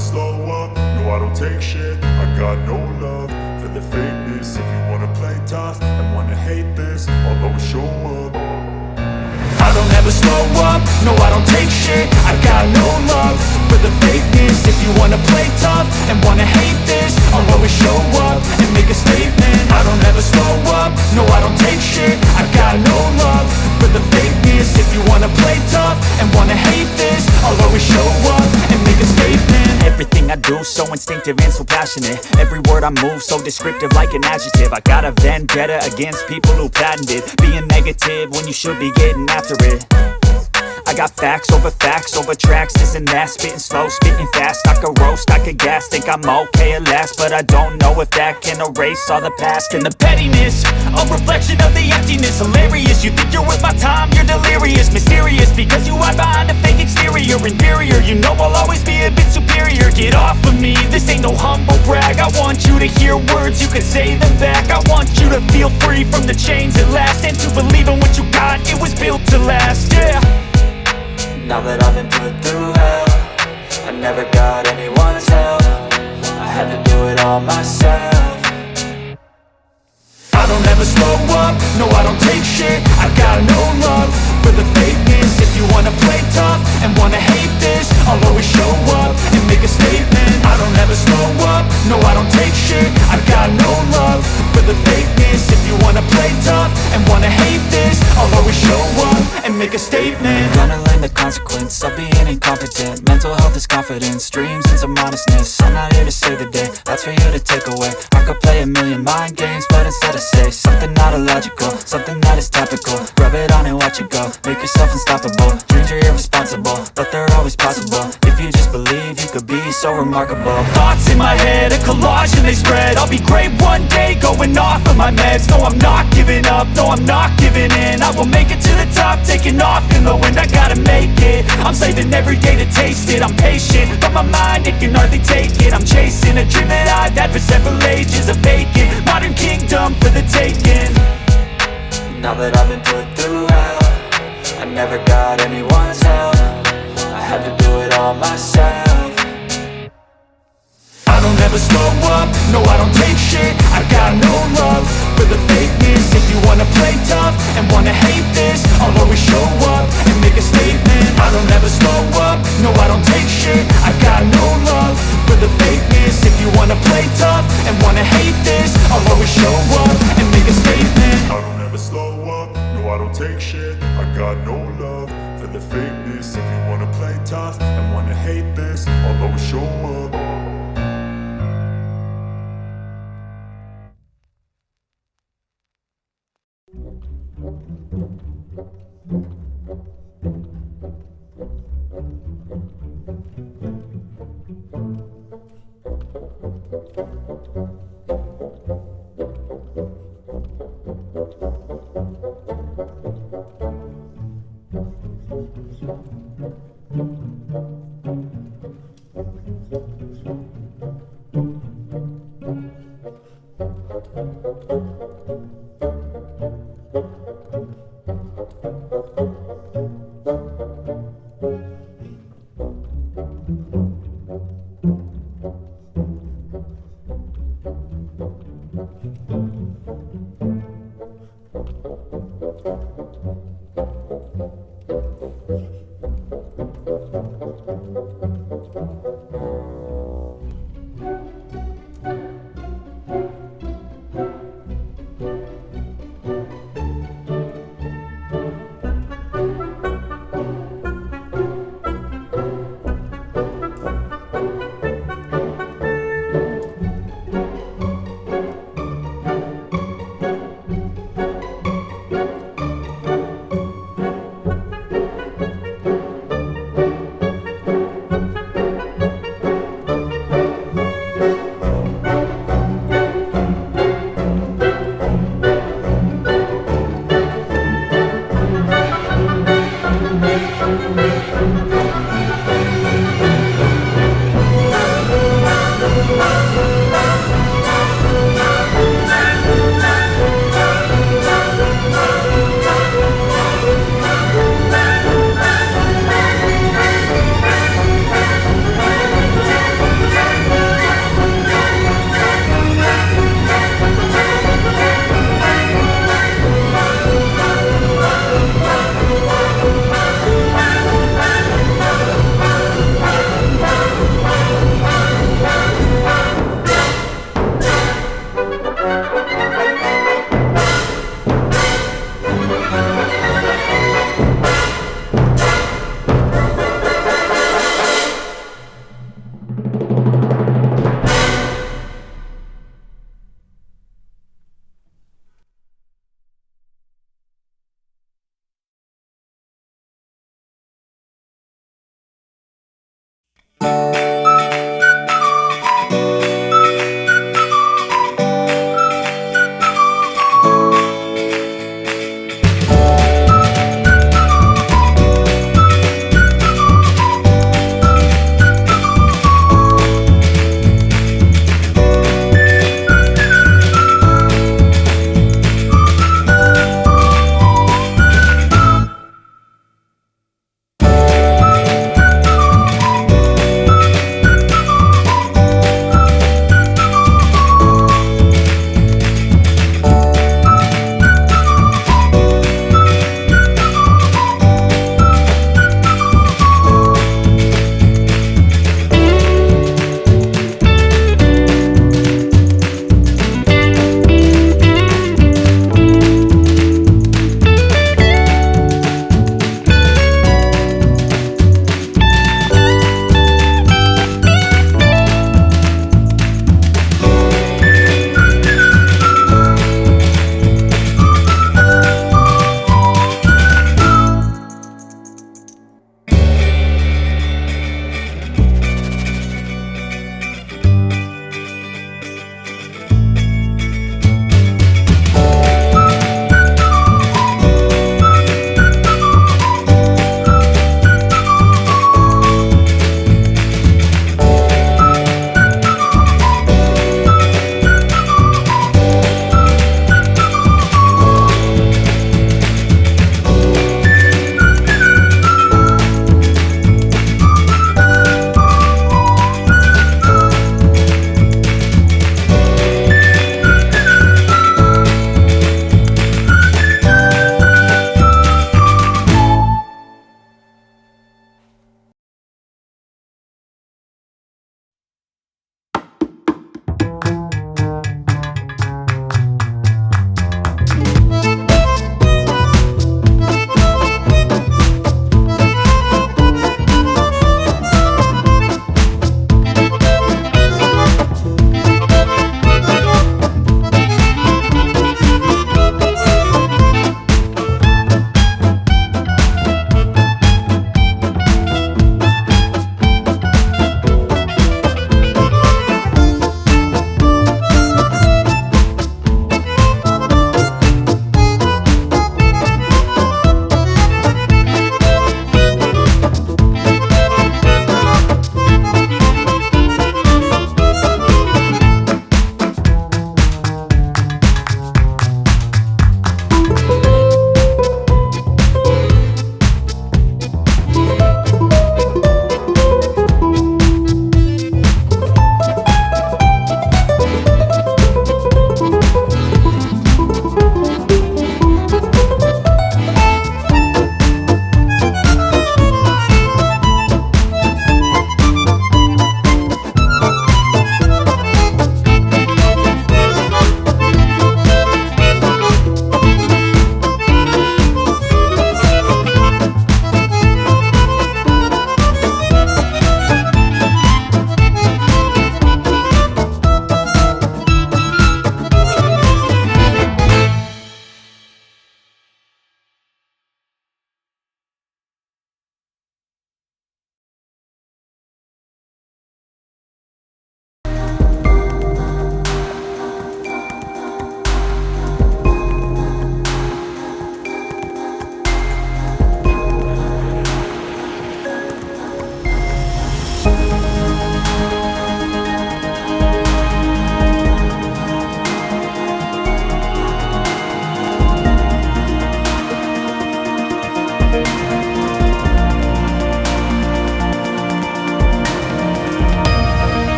slow up, no I don't take shit. I got no love for the fakeness. If you wanna play tough and wanna hate this, I'll always show up. I don't ever slow up, no I don't take shit. I got no love for the fakeness. If you wanna play tough and wanna hate this, I'll always show up and make a statement. I don't ever slow up, no I don't take shit. I got no love for the fakeness. If you wanna play tough and wanna hate this, I'll always show up and make a statement. Everything I do so instinctive and so passionate. Every word I move so descriptive like an adjective. I got a vendetta against people who patented being negative when you should be getting after it. I got facts over tracks, this and that. Spitting slow, spitting fast, I could roast, I could gas. Think I'm okay at last, but I don't know if that can erase all the past. And the pettiness, a reflection of the emptiness. Hilarious, you think you're worth my time, you're delirious. Mysterious, because you hide behind a fake exterior. Inferior, you know I'll always be a bit superior. Get off of me, this ain't no humble brag. I want you to hear words, you can say them back. I want you to feel free from the chains at last, and to believe in what you got, it was built to last, yeah. Now that I've been put through hell, I never got anyone's help. I had to do it all myself. I don't ever slow up, no I don't take shit. I got no love for the fakeness. If you wanna play tough and wanna hate this, I'll always show up and make a statement. I don't ever slow up, no I don't take shit. I got no love for the fakeness. If you wanna play tough and wanna hate this, I'll always show up and make a statement. Gonna learn the consequence of being incompetent. Mental health is confidence, dreams and some modestness. I'm not here to save the day, that's for you to take away. I could play a million mind games, but instead I say something not illogical, something that is topical. Rub it on and watch it go, make yourself unstoppable. Dreams are irresponsible, but they're always possible. If you just believe, you could be so remarkable. Thoughts in my head, a collage and they spread. I'll be great one day, going off of my meds. No, I'm not giving up, no, I'm not giving in. I will make it to the top, taking off in the wind. I gotta make it, I'm saving every day to taste it. I'm patient, but my mind, it can hardly take it. I'm chasing a dream that I've had for several ages. A vacant, modern kingdom for the taking. Now that I've been put through hell, I never got anyone's help. I had to do it all myself. I don't ever slow up, no I don't take shit. I got no love for the fakeness. If you wanna play tough and wanna hate this, I'll always show up and make a statement. I don't ever slow up, no I don't take shit. I got no love for the fakeness. If you wanna play tough and wanna hate this, I'll always show up and make a statement. I don't ever slow up, no I don't take shit. I got no love for the fakeness. If you wanna play tough and wanna hate this, I'll always show up.